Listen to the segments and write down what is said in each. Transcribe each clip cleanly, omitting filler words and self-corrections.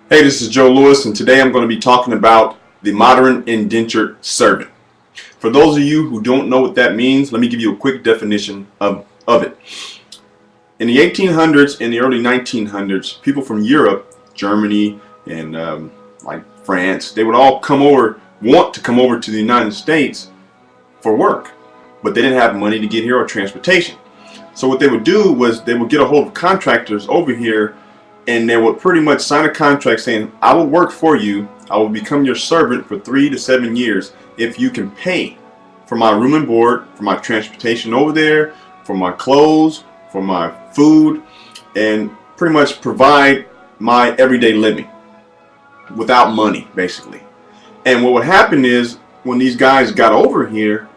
Hey, this is Joe Lewis, and today I'm going to be talking about the modern indentured servant. For those of you who don't know what that means, let me give you a quick definition of it. In the 1800s and the early 1900s, people from Europe, Germany, and like France, they would all want to come over to the United States for work, but they didn't have money to get here or transportation. So what they would do was they would get a hold of contractors over here, and they would pretty much sign a contract saying, I will work for you, I will become your servant for 3 to 7 years if you can pay for my room and board, for my transportation over there, for my clothes, for my food, and pretty much provide my everyday living without money, basically. And what would happen is when these guys got over here,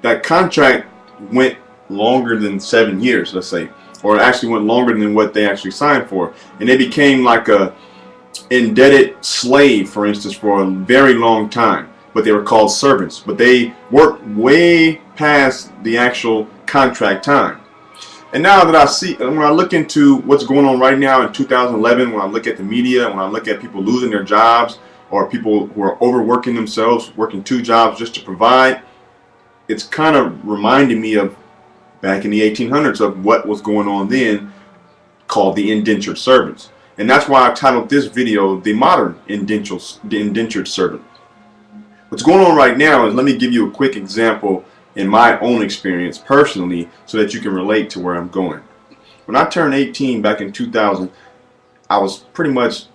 that contract went longer than 7 years, let's say, or it actually went longer than what they actually signed for, and they became like a indebted slave, for instance, for a very long time. But they were called servants, but they worked way past the actual contract time. And now that when I look into what's going on right now in 2011, when I look at the media, when I look at people losing their jobs, or people who are overworking themselves, working 2 jobs just to provide, it's kind of reminding me of back in the 1800s of what was going on then, called the indentured servants. And that's why I titled this video the modern indentured servant. What's going on right now is, let me give you a quick example in my own experience personally so that you can relate to where I'm going. When I turned 18 back in 2000, I was pretty much,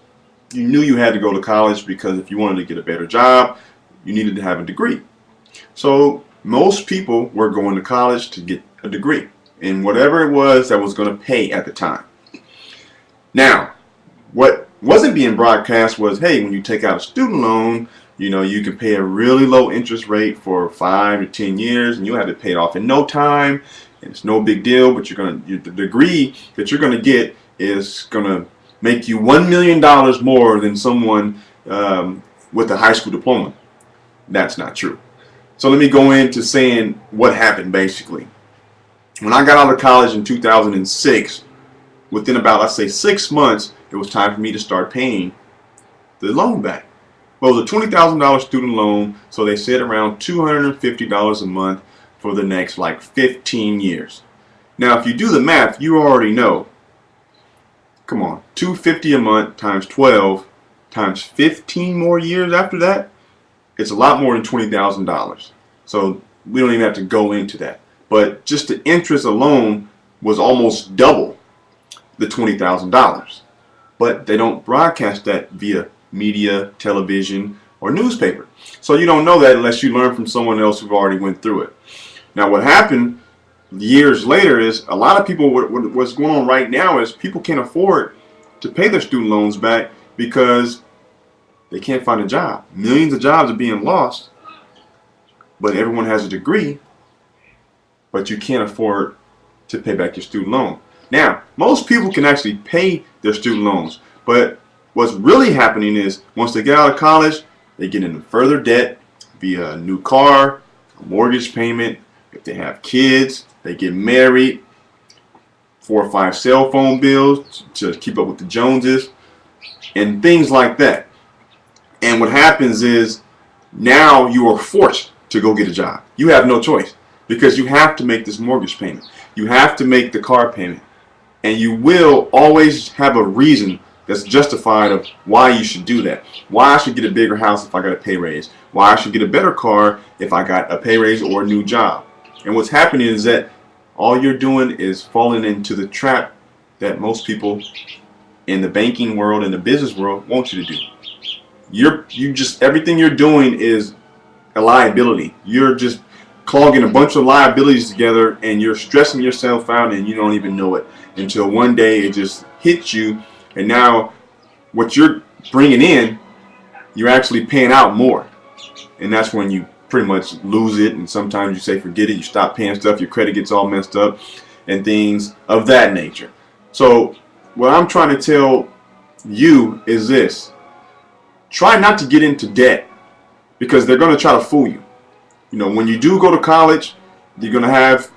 you knew you had to go to college because if you wanted to get a better job, you needed to have a degree. So most people were going to college to get a degree in whatever it was that was going to pay at the time. Now, what wasn't being broadcast was, hey, when you take out a student loan, you can pay a really low interest rate for 5 to 10 years, and you have to pay it off in no time, and it's no big deal. But the degree that you're going to get is going to make you $1 million more than someone with a high school diploma. That's not true. So let me go into saying what happened basically. When I got out of college in 2006, within about, let's say, 6 months, it was time for me to start paying the loan back. Well, it was a $20,000 student loan, so they said around $250 a month for the next like 15 years. Now, if you do the math, you already know. Come on, $250 a month times 12 times 15 more years after that, it's a lot more than $20,000. So we don't even have to go into that. But just the interest alone was almost double the $20,000. But they don't broadcast that via media, television, or newspaper. So you don't know that unless you learn from someone else who already went through it. Now what happened years later is a lot of people, what's going on right now is people can't afford to pay their student loans back because they can't find a job. Millions of jobs are being lost, but everyone has a degree, but you can't afford to pay back your student loan. Now, most people can actually pay their student loans, but what's really happening is once they get out of college, they get into further debt via a new car, a mortgage payment. If they have kids, they get married, 4 or 5 cell phone bills to keep up with the Joneses, and things like that. And what happens is now you are forced to go get a job. You have no choice because you have to make this mortgage payment. You have to make the car payment. And you will always have a reason that's justified of why you should do that. Why I should get a bigger house if I got a pay raise. Why I should get a better car if I got a pay raise or a new job. And what's happening is that all you're doing is falling into the trap that most people in the banking world and the business world want you to do. Everything you're doing is a liability. You're just clogging a bunch of liabilities together, and you're stressing yourself out, and you don't even know it until one day it just hits you, and now what you're bringing in, you're actually paying out more, and that's when you pretty much lose it. And sometimes you say forget it, you stop paying stuff, your credit gets all messed up, and things of that nature. So what I'm trying to tell you is this: try not to get into debt, because they're going to try to fool you. When you do go to college, you're going to have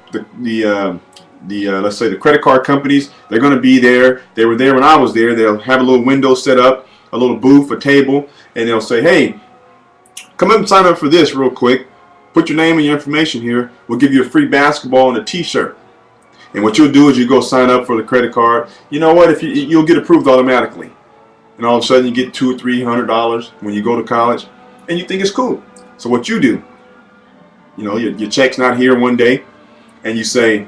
let's say the credit card companies. They're going to be there. They were there when I was there. They'll have a little window set up a little booth, a table, and they'll say, hey, come up and sign up for this real quick. Put your name and your information here. We'll give you a free basketball and a t-shirt. And what you'll do is you go sign up for the credit card. You know what? If you'll get approved automatically. And all of a sudden you get $200 or $300 when you go to college, and you think it's cool. So what you do, your check's not here one day, and you say,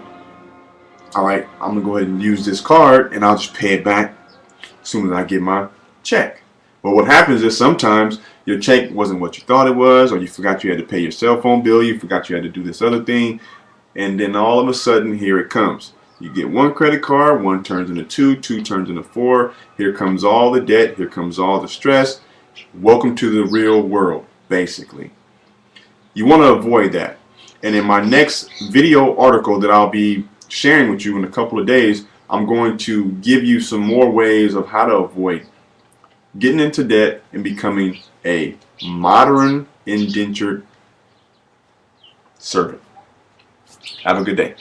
all right, I'm going to go ahead and use this card, and I'll just pay it back as soon as I get my check. But what happens is sometimes your check wasn't what you thought it was, or you forgot you had to pay your cell phone bill, you forgot you had to do this other thing, and then all of a sudden, here it comes. You get one credit card, one turns into two, two turns into four. Here comes all the debt, here comes all the stress. Welcome to the real world, basically. You want to avoid that. And in my next video article that I'll be sharing with you in a couple of days, I'm going to give you some more ways of how to avoid getting into debt and becoming a modern indentured servant. Have a good day.